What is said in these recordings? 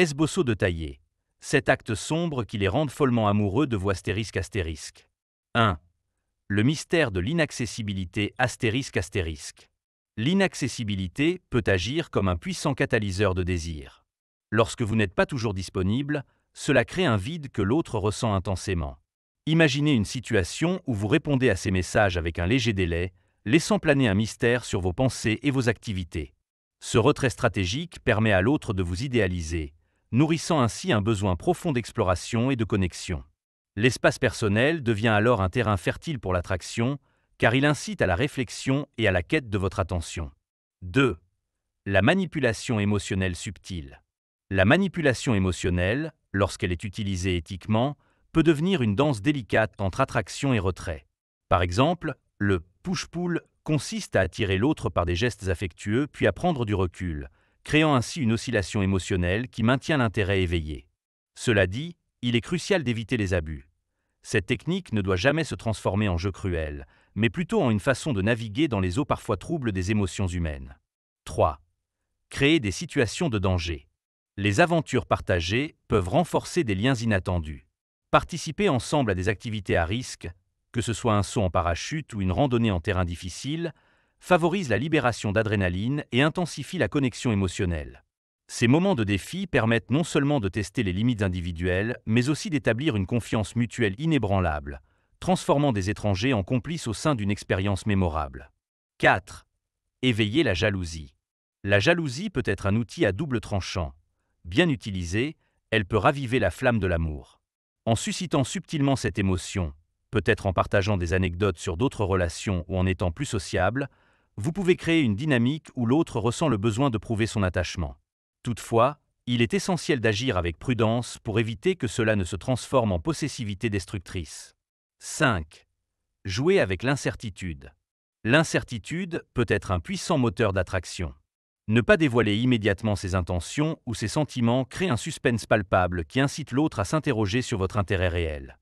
Esbosso détaillé. 7 actes sombres qui les rendent follement amoureux de vous ***. 1. Le mystère de l'inaccessibilité ***. L'inaccessibilité peut agir comme un puissant catalyseur de désir. Lorsque vous n'êtes pas toujours disponible, cela crée un vide que l'autre ressent intensément. Imaginez une situation où vous répondez à ces messages avec un léger délai, laissant planer un mystère sur vos pensées et vos activités. Ce retrait stratégique permet à l'autre de vous idéaliser, nourrissant ainsi un besoin profond d'exploration et de connexion. L'espace personnel devient alors un terrain fertile pour l'attraction, car il incite à la réflexion et à la quête de votre attention. 2. La manipulation émotionnelle subtile. La manipulation émotionnelle, lorsqu'elle est utilisée éthiquement, peut devenir une danse délicate entre attraction et retrait. Par exemple, le push-pull consiste à attirer l'autre par des gestes affectueux puis à prendre du recul, créant ainsi une oscillation émotionnelle qui maintient l'intérêt éveillé. Cela dit, il est crucial d'éviter les abus. Cette technique ne doit jamais se transformer en jeu cruel, mais plutôt en une façon de naviguer dans les eaux parfois troubles des émotions humaines. 3. Créer des situations de danger. Les aventures partagées peuvent renforcer des liens inattendus. Participer ensemble à des activités à risque, que ce soit un saut en parachute ou une randonnée en terrain difficile, favorise la libération d'adrénaline et intensifie la connexion émotionnelle. Ces moments de défi permettent non seulement de tester les limites individuelles, mais aussi d'établir une confiance mutuelle inébranlable, transformant des étrangers en complices au sein d'une expérience mémorable. 4. Éveiller la jalousie. La jalousie peut être un outil à double tranchant. Bien utilisée, elle peut raviver la flamme de l'amour. En suscitant subtilement cette émotion, peut-être en partageant des anecdotes sur d'autres relations ou en étant plus sociable, vous pouvez créer une dynamique où l'autre ressent le besoin de prouver son attachement. Toutefois, il est essentiel d'agir avec prudence pour éviter que cela ne se transforme en possessivité destructrice. 5. Jouer avec l'incertitude. L'incertitude peut être un puissant moteur d'attraction. Ne pas dévoiler immédiatement ses intentions ou ses sentiments crée un suspense palpable qui incite l'autre à s'interroger sur votre intérêt réel.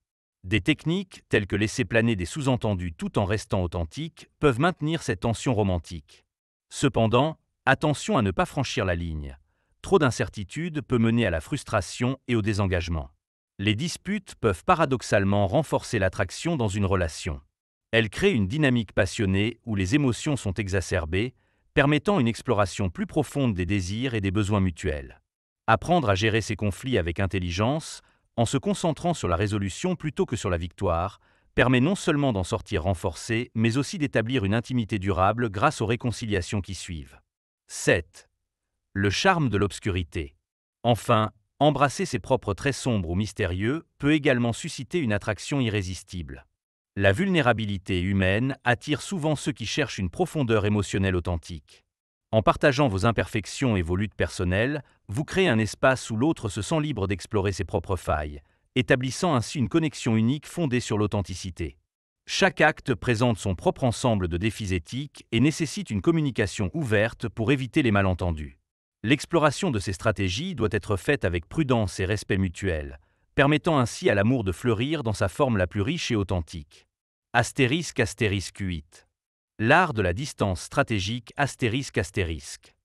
Des techniques, telles que laisser planer des sous-entendus tout en restant authentiques, peuvent maintenir cette tension romantique. Cependant, attention à ne pas franchir la ligne. Trop d'incertitude peut mener à la frustration et au désengagement. Les disputes peuvent paradoxalement renforcer l'attraction dans une relation. Elles créent une dynamique passionnée où les émotions sont exacerbées, permettant une exploration plus profonde des désirs et des besoins mutuels. Apprendre à gérer ces conflits avec intelligence, en se concentrant sur la résolution plutôt que sur la victoire, permet non seulement d'en sortir renforcé, mais aussi d'établir une intimité durable grâce aux réconciliations qui suivent. 7. Le charme de l'obscurité. Enfin, embrasser ses propres traits sombres ou mystérieux peut également susciter une attraction irrésistible. La vulnérabilité humaine attire souvent ceux qui cherchent une profondeur émotionnelle authentique. En partageant vos imperfections et vos luttes personnelles, vous créez un espace où l'autre se sent libre d'explorer ses propres failles, établissant ainsi une connexion unique fondée sur l'authenticité. Chaque acte présente son propre ensemble de défis éthiques et nécessite une communication ouverte pour éviter les malentendus. L'exploration de ces stratégies doit être faite avec prudence et respect mutuel, permettant ainsi à l'amour de fleurir dans sa forme la plus riche et authentique. ***8. L'art de la distance stratégique ***.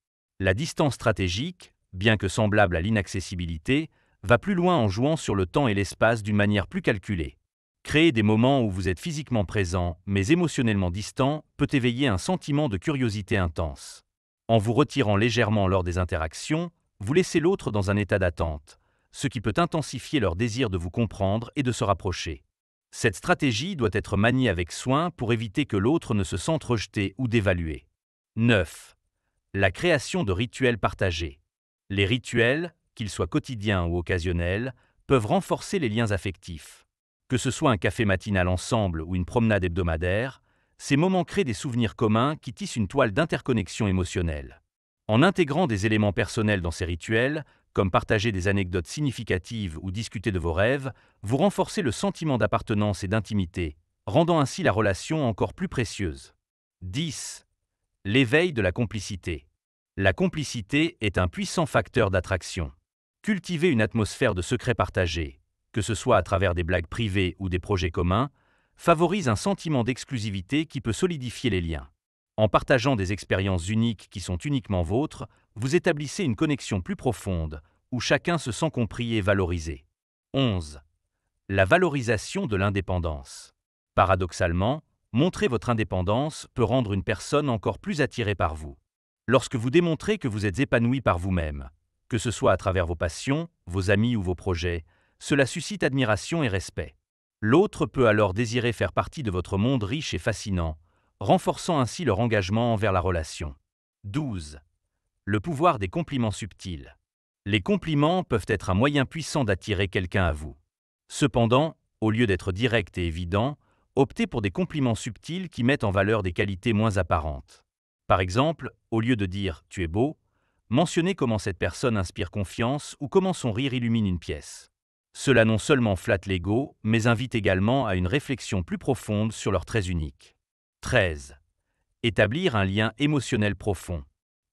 La distance stratégique, bien que semblable à l'inaccessibilité, va plus loin en jouant sur le temps et l'espace d'une manière plus calculée. Créer des moments où vous êtes physiquement présent, mais émotionnellement distant, peut éveiller un sentiment de curiosité intense. En vous retirant légèrement lors des interactions, vous laissez l'autre dans un état d'attente, ce qui peut intensifier leur désir de vous comprendre et de se rapprocher. Cette stratégie doit être maniée avec soin pour éviter que l'autre ne se sente rejeté ou dévalué. 9. La création de rituels partagés. Les rituels, qu'ils soient quotidiens ou occasionnels, peuvent renforcer les liens affectifs. Que ce soit un café matinal ensemble ou une promenade hebdomadaire, ces moments créent des souvenirs communs qui tissent une toile d'interconnexion émotionnelle. En intégrant des éléments personnels dans ces rituels, comme partager des anecdotes significatives ou discuter de vos rêves, vous renforcez le sentiment d'appartenance et d'intimité, rendant ainsi la relation encore plus précieuse. 10. L'éveil de la complicité. La complicité est un puissant facteur d'attraction. Cultiver une atmosphère de secret partagé, que ce soit à travers des blagues privées ou des projets communs, favorise un sentiment d'exclusivité qui peut solidifier les liens. En partageant des expériences uniques qui sont uniquement vôtres, vous établissez une connexion plus profonde, où chacun se sent compris et valorisé. 11. La valorisation de l'indépendance. Paradoxalement, montrer votre indépendance peut rendre une personne encore plus attirée par vous. Lorsque vous démontrez que vous êtes épanoui par vous-même, que ce soit à travers vos passions, vos amis ou vos projets, cela suscite admiration et respect. L'autre peut alors désirer faire partie de votre monde riche et fascinant, renforçant ainsi leur engagement envers la relation. 12. Le pouvoir des compliments subtils. Les compliments peuvent être un moyen puissant d'attirer quelqu'un à vous. Cependant, au lieu d'être direct et évident, optez pour des compliments subtils qui mettent en valeur des qualités moins apparentes. Par exemple, au lieu de dire « tu es beau », mentionnez comment cette personne inspire confiance ou comment son rire illumine une pièce. Cela non seulement flatte l'ego, mais invite également à une réflexion plus profonde sur leurs traits uniques. 13. Établir un lien émotionnel profond.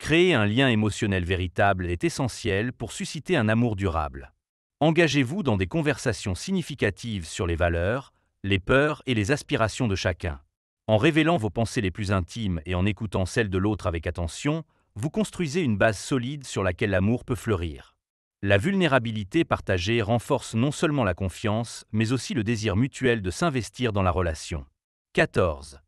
Créer un lien émotionnel véritable est essentiel pour susciter un amour durable. Engagez-vous dans des conversations significatives sur les valeurs, les peurs et les aspirations de chacun. En révélant vos pensées les plus intimes et en écoutant celles de l'autre avec attention, vous construisez une base solide sur laquelle l'amour peut fleurir. La vulnérabilité partagée renforce non seulement la confiance, mais aussi le désir mutuel de s'investir dans la relation. 14.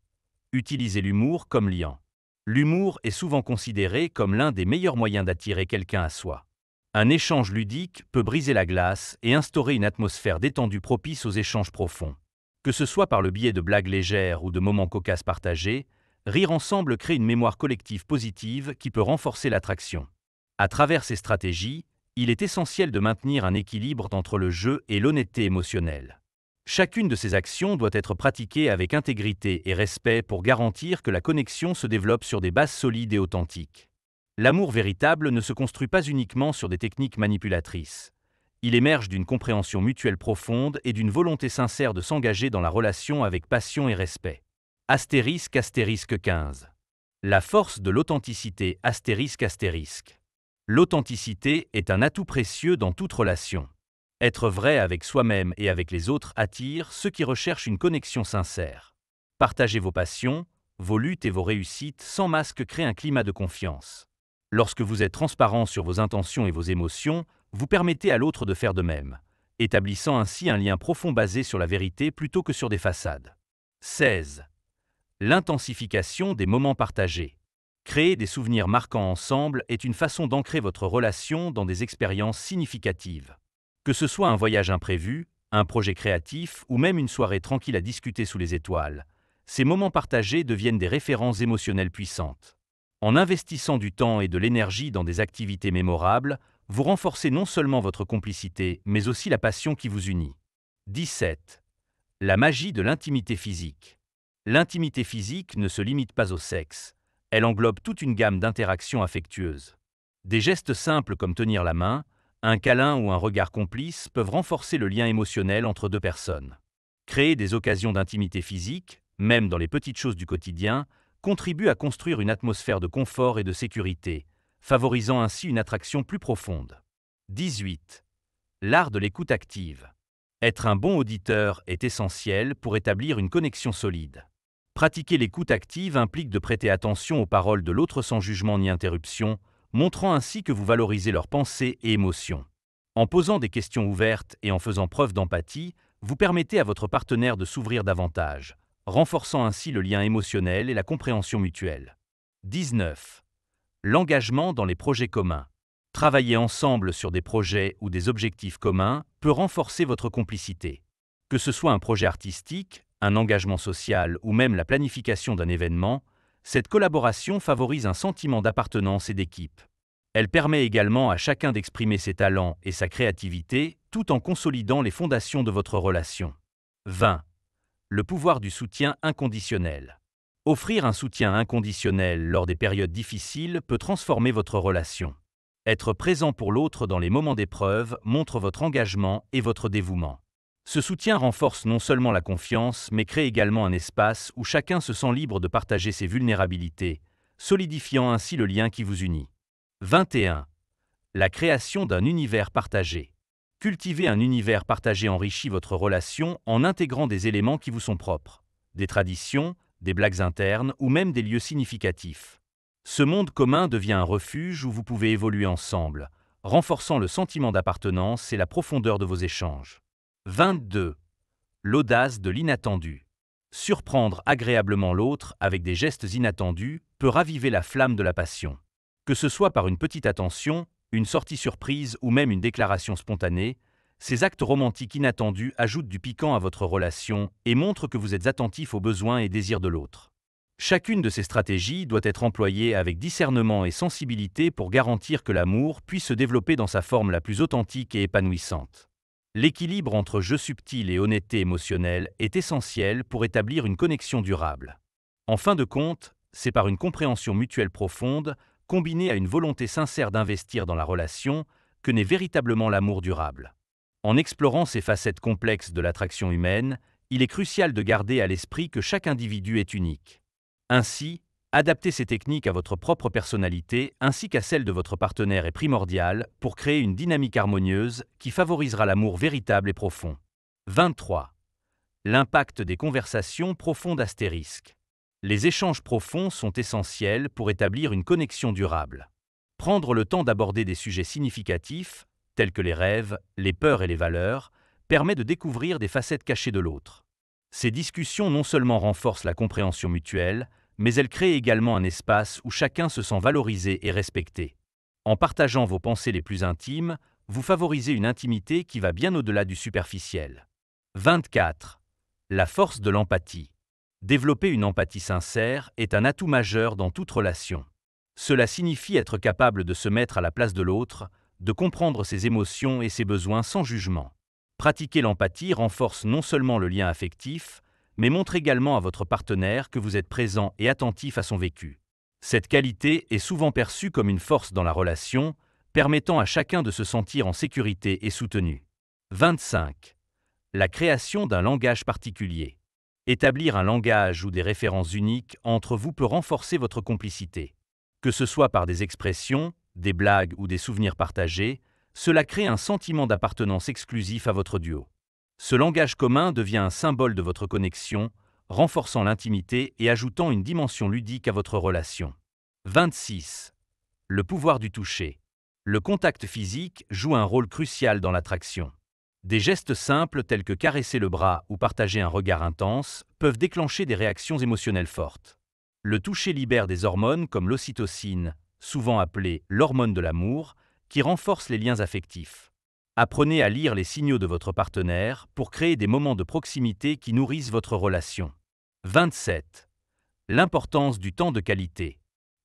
Utilisez l'humour comme liant. L'humour est souvent considéré comme l'un des meilleurs moyens d'attirer quelqu'un à soi. Un échange ludique peut briser la glace et instaurer une atmosphère détendue propice aux échanges profonds. Que ce soit par le biais de blagues légères ou de moments cocasses partagés, rire ensemble crée une mémoire collective positive qui peut renforcer l'attraction. À travers ces stratégies, il est essentiel de maintenir un équilibre entre le jeu et l'honnêteté émotionnelle. Chacune de ces actions doit être pratiquée avec intégrité et respect pour garantir que la connexion se développe sur des bases solides et authentiques. L'amour véritable ne se construit pas uniquement sur des techniques manipulatrices. Il émerge d'une compréhension mutuelle profonde et d'une volonté sincère de s'engager dans la relation avec passion et respect. Astérisque 15. La force de l'authenticité astérisque. L'authenticité est un atout précieux dans toute relation. Être vrai avec soi-même et avec les autres attire ceux qui recherchent une connexion sincère. Partagez vos passions, vos luttes et vos réussites sans masque crée un climat de confiance. Lorsque vous êtes transparent sur vos intentions et vos émotions, vous permettez à l'autre de faire de même, établissant ainsi un lien profond basé sur la vérité plutôt que sur des façades. 16. L'intensification des moments partagés. Créer des souvenirs marquants ensemble est une façon d'ancrer votre relation dans des expériences significatives. Que ce soit un voyage imprévu, un projet créatif ou même une soirée tranquille à discuter sous les étoiles, ces moments partagés deviennent des références émotionnelles puissantes. En investissant du temps et de l'énergie dans des activités mémorables, vous renforcez non seulement votre complicité, mais aussi la passion qui vous unit. 17. La magie de l'intimité physique. L'intimité physique ne se limite pas au sexe. Elle englobe toute une gamme d'interactions affectueuses. Des gestes simples comme tenir la main, un câlin ou un regard complice peuvent renforcer le lien émotionnel entre deux personnes. Créer des occasions d'intimité physique, même dans les petites choses du quotidien, contribue à construire une atmosphère de confort et de sécurité, favorisant ainsi une attraction plus profonde. 18. L'art de l'écoute active. Être un bon auditeur est essentiel pour établir une connexion solide. Pratiquer l'écoute active implique de prêter attention aux paroles de l'autre sans jugement ni interruption, montrant ainsi que vous valorisez leurs pensées et émotions. En posant des questions ouvertes et en faisant preuve d'empathie, vous permettez à votre partenaire de s'ouvrir davantage, renforçant ainsi le lien émotionnel et la compréhension mutuelle. 19. L'engagement dans les projets communs. Travailler ensemble sur des projets ou des objectifs communs peut renforcer votre complicité. Que ce soit un projet artistique, un engagement social ou même la planification d'un événement, cette collaboration favorise un sentiment d'appartenance et d'équipe. Elle permet également à chacun d'exprimer ses talents et sa créativité tout en consolidant les fondations de votre relation. 20. Le pouvoir du soutien inconditionnel. Offrir un soutien inconditionnel lors des périodes difficiles peut transformer votre relation. Être présent pour l'autre dans les moments d'épreuve montre votre engagement et votre dévouement. Ce soutien renforce non seulement la confiance, mais crée également un espace où chacun se sent libre de partager ses vulnérabilités, solidifiant ainsi le lien qui vous unit. 21. La création d'un univers partagé. Cultiver un univers partagé enrichit votre relation en intégrant des éléments qui vous sont propres, des traditions, des blagues internes ou même des lieux significatifs. Ce monde commun devient un refuge où vous pouvez évoluer ensemble, renforçant le sentiment d'appartenance et la profondeur de vos échanges. 22. L'audace de l'inattendu. Surprendre agréablement l'autre avec des gestes inattendus peut raviver la flamme de la passion. Que ce soit par une petite attention, une sortie surprise ou même une déclaration spontanée, ces actes romantiques inattendus ajoutent du piquant à votre relation et montrent que vous êtes attentif aux besoins et désirs de l'autre. Chacune de ces stratégies doit être employée avec discernement et sensibilité pour garantir que l'amour puisse se développer dans sa forme la plus authentique et épanouissante. L'équilibre entre jeu subtil et honnêteté émotionnelle est essentiel pour établir une connexion durable. En fin de compte, c'est par une compréhension mutuelle profonde, combinée à une volonté sincère d'investir dans la relation, que naît véritablement l'amour durable. En explorant ces facettes complexes de l'attraction humaine, il est crucial de garder à l'esprit que chaque individu est unique. Ainsi, adapter ces techniques à votre propre personnalité ainsi qu'à celle de votre partenaire est primordial pour créer une dynamique harmonieuse qui favorisera l'amour véritable et profond. 23. L'impact des conversations profondes astérisques. Les échanges profonds sont essentiels pour établir une connexion durable. Prendre le temps d'aborder des sujets significatifs, tels que les rêves, les peurs et les valeurs, permet de découvrir des facettes cachées de l'autre. Ces discussions non seulement renforcent la compréhension mutuelle, mais elles créent également un espace où chacun se sent valorisé et respecté. En partageant vos pensées les plus intimes, vous favorisez une intimité qui va bien au-delà du superficiel. 24. La force de l'empathie. Développer une empathie sincère est un atout majeur dans toute relation. Cela signifie être capable de se mettre à la place de l'autre, de comprendre ses émotions et ses besoins sans jugement. Pratiquer l'empathie renforce non seulement le lien affectif, mais montre également à votre partenaire que vous êtes présent et attentif à son vécu. Cette qualité est souvent perçue comme une force dans la relation, permettant à chacun de se sentir en sécurité et soutenu. 25. La création d'un langage particulier. Établir un langage ou des références uniques entre vous peut renforcer votre complicité. Que ce soit par des expressions, des blagues ou des souvenirs partagés, cela crée un sentiment d'appartenance exclusif à votre duo. Ce langage commun devient un symbole de votre connexion, renforçant l'intimité et ajoutant une dimension ludique à votre relation. 26. Le pouvoir du toucher. Le contact physique joue un rôle crucial dans l'attraction. Des gestes simples tels que caresser le bras ou partager un regard intense peuvent déclencher des réactions émotionnelles fortes. Le toucher libère des hormones comme l'ocytocine, souvent appelée l'hormone de l'amour, qui renforce les liens affectifs. Apprenez à lire les signaux de votre partenaire pour créer des moments de proximité qui nourrissent votre relation. 27. L'importance du temps de qualité.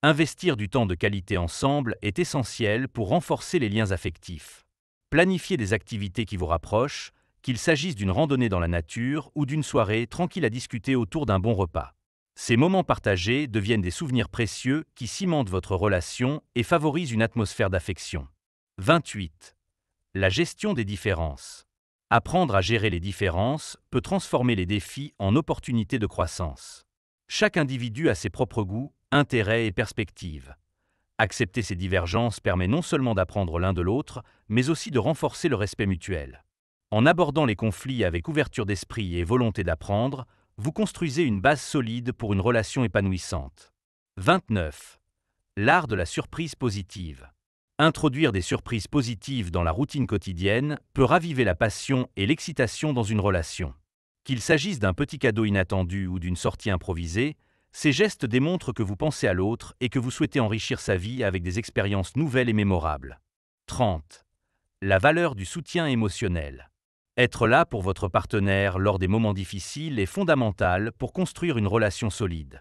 Investir du temps de qualité ensemble est essentiel pour renforcer les liens affectifs. Planifiez des activités qui vous rapprochent, qu'il s'agisse d'une randonnée dans la nature ou d'une soirée tranquille à discuter autour d'un bon repas. Ces moments partagés deviennent des souvenirs précieux qui cimentent votre relation et favorisent une atmosphère d'affection. 28. La gestion des différences. Apprendre à gérer les différences peut transformer les défis en opportunités de croissance. Chaque individu a ses propres goûts, intérêts et perspectives. Accepter ces divergences permet non seulement d'apprendre l'un de l'autre, mais aussi de renforcer le respect mutuel. En abordant les conflits avec ouverture d'esprit et volonté d'apprendre, vous construisez une base solide pour une relation épanouissante. 29. L'art de la surprise positive. Introduire des surprises positives dans la routine quotidienne peut raviver la passion et l'excitation dans une relation. Qu'il s'agisse d'un petit cadeau inattendu ou d'une sortie improvisée, ces gestes démontrent que vous pensez à l'autre et que vous souhaitez enrichir sa vie avec des expériences nouvelles et mémorables. 30. La valeur du soutien émotionnel. Être là pour votre partenaire lors des moments difficiles est fondamental pour construire une relation solide.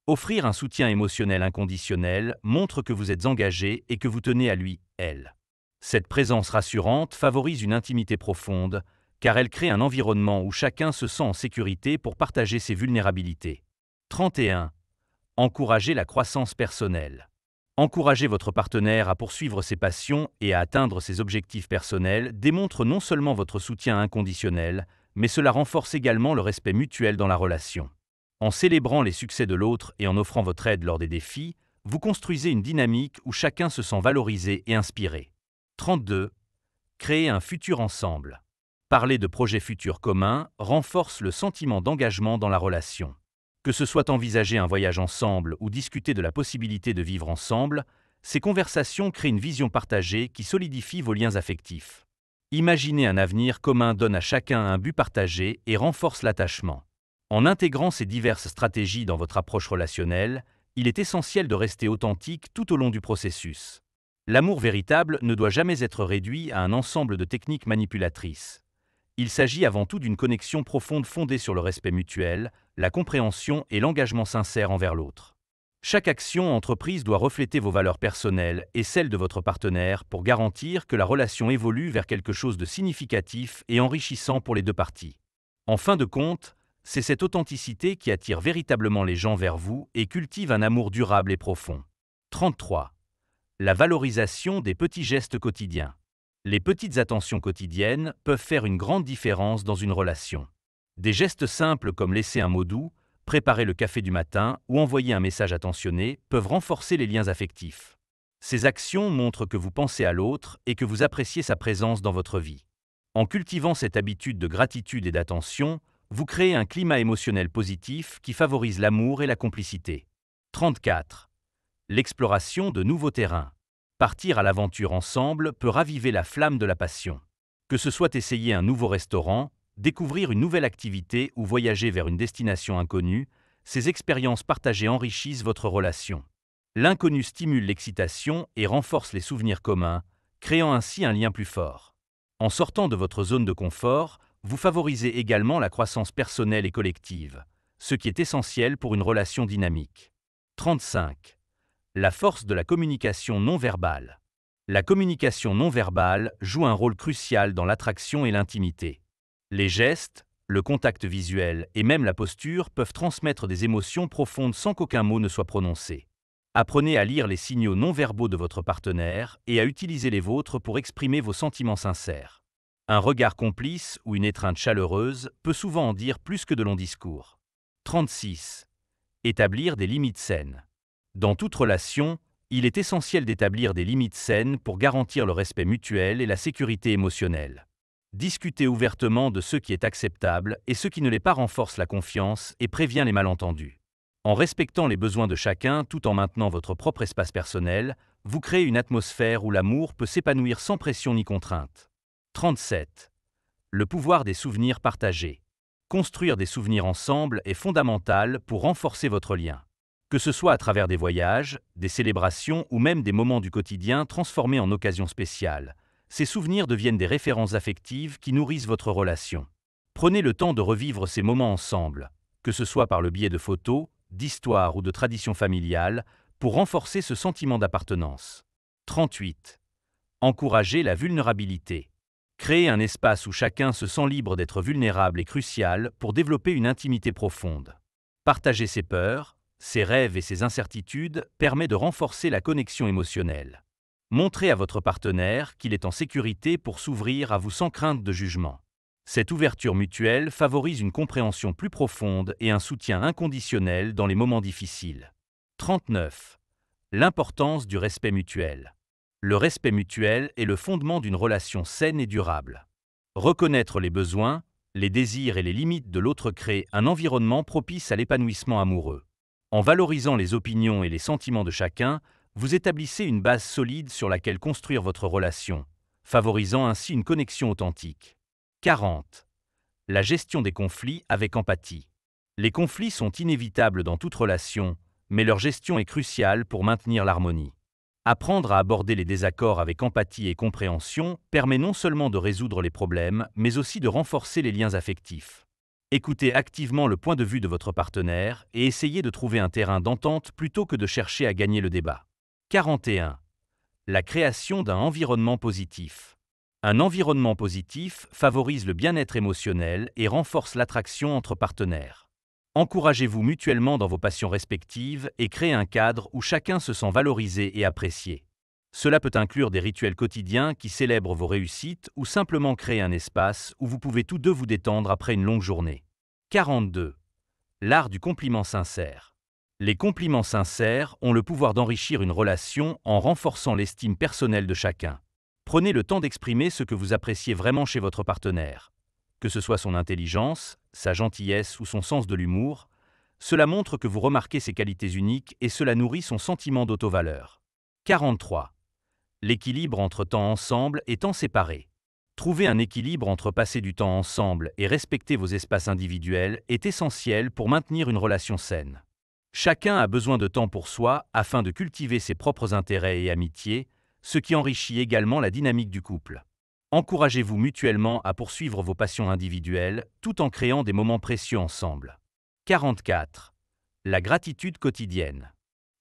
Offrir un soutien émotionnel inconditionnel montre que vous êtes engagé et que vous tenez à lui, elle. Cette présence rassurante favorise une intimité profonde, car elle crée un environnement où chacun se sent en sécurité pour partager ses vulnérabilités. 31. Encourager la croissance personnelle. Encourager votre partenaire à poursuivre ses passions et à atteindre ses objectifs personnels démontre non seulement votre soutien inconditionnel, mais cela renforce également le respect mutuel dans la relation. En célébrant les succès de l'autre et en offrant votre aide lors des défis, vous construisez une dynamique où chacun se sent valorisé et inspiré. 32. Créer un futur ensemble. Parler de projets futurs communs renforce le sentiment d'engagement dans la relation. Que ce soit envisager un voyage ensemble ou discuter de la possibilité de vivre ensemble, Ces conversations créent une vision partagée qui solidifie vos liens affectifs. Imaginer un avenir commun donne à chacun un but partagé et renforce l'attachement. En intégrant ces diverses stratégies dans votre approche relationnelle, il est essentiel de rester authentique tout au long du processus. L'amour véritable ne doit jamais être réduit à un ensemble de techniques manipulatrices. Il s'agit avant tout d'une connexion profonde fondée sur le respect mutuel, la compréhension et l'engagement sincère envers l'autre. Chaque action entreprise doit refléter vos valeurs personnelles et celles de votre partenaire pour garantir que la relation évolue vers quelque chose de significatif et enrichissant pour les deux parties. En fin de compte, c'est cette authenticité qui attire véritablement les gens vers vous et cultive un amour durable et profond. 33. La valorisation des petits gestes quotidiens. Les petites attentions quotidiennes peuvent faire une grande différence dans une relation. Des gestes simples comme laisser un mot doux, préparer le café du matin ou envoyer un message attentionné peuvent renforcer les liens affectifs. Ces actions montrent que vous pensez à l'autre et que vous appréciez sa présence dans votre vie. En cultivant cette habitude de gratitude et d'attention, vous créez un climat émotionnel positif qui favorise l'amour et la complicité. 34. L'exploration de nouveaux terrains. Partir à l'aventure ensemble peut raviver la flamme de la passion. Que ce soit essayer un nouveau restaurant, découvrir une nouvelle activité ou voyager vers une destination inconnue, ces expériences partagées enrichissent votre relation. L'inconnu stimule l'excitation et renforce les souvenirs communs, créant ainsi un lien plus fort. En sortant de votre zone de confort, vous favorisez également la croissance personnelle et collective, ce qui est essentiel pour une relation dynamique. 35. La force de la communication non verbale. La communication non verbale joue un rôle crucial dans l'attraction et l'intimité. Les gestes, le contact visuel et même la posture peuvent transmettre des émotions profondes sans qu'aucun mot ne soit prononcé. Apprenez à lire les signaux non verbaux de votre partenaire et à utiliser les vôtres pour exprimer vos sentiments sincères. Un regard complice ou une étreinte chaleureuse peut souvent en dire plus que de longs discours. 36. Établir des limites saines. Dans toute relation, il est essentiel d'établir des limites saines pour garantir le respect mutuel et la sécurité émotionnelle. Discutez ouvertement de ce qui est acceptable et ce qui ne l'est pas renforce la confiance et prévient les malentendus. En respectant les besoins de chacun tout en maintenant votre propre espace personnel, vous créez une atmosphère où l'amour peut s'épanouir sans pression ni contrainte. 37. Le pouvoir des souvenirs partagés. Construire des souvenirs ensemble est fondamental pour renforcer votre lien. Que ce soit à travers des voyages, des célébrations ou même des moments du quotidien transformés en occasions spéciales, ces souvenirs deviennent des références affectives qui nourrissent votre relation. Prenez le temps de revivre ces moments ensemble, que ce soit par le biais de photos, d'histoires ou de traditions familiales, pour renforcer ce sentiment d'appartenance. 38. Encourager la vulnérabilité. Créer un espace où chacun se sent libre d'être vulnérable est crucial pour développer une intimité profonde. Partager ses peurs, ses rêves et ses incertitudes permet de renforcer la connexion émotionnelle. Montrez à votre partenaire qu'il est en sécurité pour s'ouvrir à vous sans crainte de jugement. Cette ouverture mutuelle favorise une compréhension plus profonde et un soutien inconditionnel dans les moments difficiles. 39. L'importance du respect mutuel. Le respect mutuel est le fondement d'une relation saine et durable. Reconnaître les besoins, les désirs et les limites de l'autre crée un environnement propice à l'épanouissement amoureux. En valorisant les opinions et les sentiments de chacun, vous établissez une base solide sur laquelle construire votre relation, favorisant ainsi une connexion authentique. 40. La gestion des conflits avec empathie. Les conflits sont inévitables dans toute relation, mais leur gestion est cruciale pour maintenir l'harmonie. Apprendre à aborder les désaccords avec empathie et compréhension permet non seulement de résoudre les problèmes, mais aussi de renforcer les liens affectifs. Écoutez activement le point de vue de votre partenaire et essayez de trouver un terrain d'entente plutôt que de chercher à gagner le débat. 41. La création d'un environnement positif. Un environnement positif favorise le bien-être émotionnel et renforce l'attraction entre partenaires. Encouragez-vous mutuellement dans vos passions respectives et créez un cadre où chacun se sent valorisé et apprécié. Cela peut inclure des rituels quotidiens qui célèbrent vos réussites ou simplement créer un espace où vous pouvez tous deux vous détendre après une longue journée. 42. L'art du compliment sincère. Les compliments sincères ont le pouvoir d'enrichir une relation en renforçant l'estime personnelle de chacun. Prenez le temps d'exprimer ce que vous appréciez vraiment chez votre partenaire. Que ce soit son intelligence, sa gentillesse ou son sens de l'humour, cela montre que vous remarquez ses qualités uniques et cela nourrit son sentiment d'autovaleur. 43. L'équilibre entre temps ensemble et temps séparé. Trouver un équilibre entre passer du temps ensemble et respecter vos espaces individuels est essentiel pour maintenir une relation saine. Chacun a besoin de temps pour soi afin de cultiver ses propres intérêts et amitiés, ce qui enrichit également la dynamique du couple. Encouragez-vous mutuellement à poursuivre vos passions individuelles tout en créant des moments précieux ensemble. 44. La gratitude quotidienne.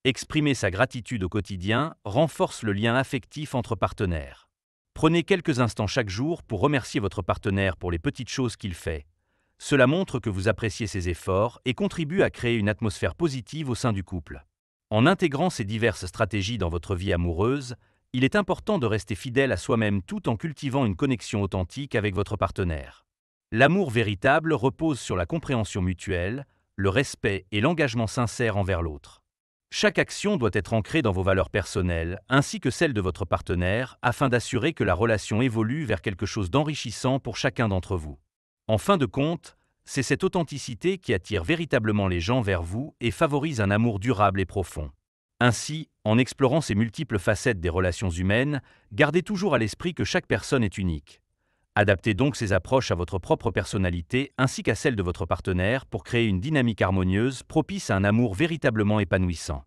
Exprimer sa gratitude au quotidien renforce le lien affectif entre partenaires. Prenez quelques instants chaque jour pour remercier votre partenaire pour les petites choses qu'il fait. Cela montre que vous appréciez ses efforts et contribue à créer une atmosphère positive au sein du couple. En intégrant ces diverses stratégies dans votre vie amoureuse, il est important de rester fidèle à soi-même tout en cultivant une connexion authentique avec votre partenaire. L'amour véritable repose sur la compréhension mutuelle, le respect et l'engagement sincère envers l'autre. Chaque action doit être ancrée dans vos valeurs personnelles, ainsi que celles de votre partenaire, afin d'assurer que la relation évolue vers quelque chose d'enrichissant pour chacun d'entre vous. En fin de compte, c'est cette authenticité qui attire véritablement les gens vers vous et favorise un amour durable et profond. Ainsi, en explorant ces multiples facettes des relations humaines, gardez toujours à l'esprit que chaque personne est unique. Adaptez donc ces approches à votre propre personnalité ainsi qu'à celle de votre partenaire pour créer une dynamique harmonieuse propice à un amour véritablement épanouissant.